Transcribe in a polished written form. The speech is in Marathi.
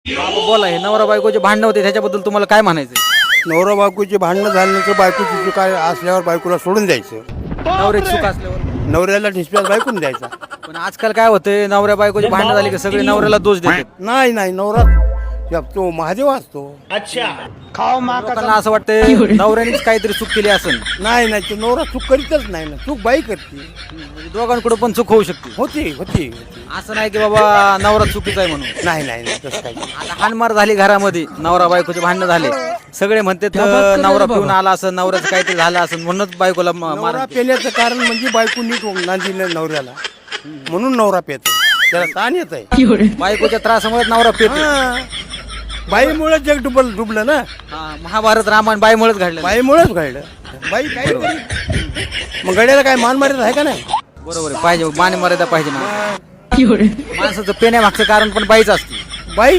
बोला, हे नवरा बायकोचे भांडण होते त्याच्याबद्दल तुम्हाला काय म्हणायचं? नवरा बायकोची भांडणं झाल्यानंतर बायकोची चूक असल्यावर बायकोला सोडून द्यायचं. नवऱ्याची चूक असल्यावर. नवऱ्याला ठिसप्यात बायकून द्यायचा. पण आजकाल काय होतंय, नवऱ्या बायकोची भांडणं झाली की सगळे नवऱ्याला दोष देतात. नाही नाही, नवरा तो महादेव असतो. लोकांना असं वाटतंय नवऱ्यानेच काहीतरी चूक केली असेल. नाही नाही, तो नवरा चूक करीतच नाही ना, चूक बाई करते. म्हणजे दोघांकडून पण चूक होऊ शकते. होती होती. असं नाही की बाबा नवरा चुकीचा आहे म्हणून. नाही नाही नाही, तसं काही आता हाणमार झाली घरामध्ये, नवरा बायकोचे भांडणं झाले, सगळे म्हणतात नवरा पिऊन आला असं, नवऱ्याचं काहीतरी झालं असं म्हणूनच बायकोला नवरा मारा. पेल्याचं कारण म्हणजे बायको नीट नांदी नवऱ्याला, म्हणून नवरा पेतो. त्याला ताण येत आहे. बायकोच्या त्रासामुळे नवरा पितो. बाईमुळे जग डुबलं ना. महाभारत रामायण बाईमुळेच घडलं. बाईमुळेच घडलं. बाई काय मग गड्याला काय मान मारत आहे का नाही? बरोबर आहे, पाहिजे मान मर्यादा पाहिजे ना. माणसाचं पेण्यामागचं कारण पण बाईच असते. बाई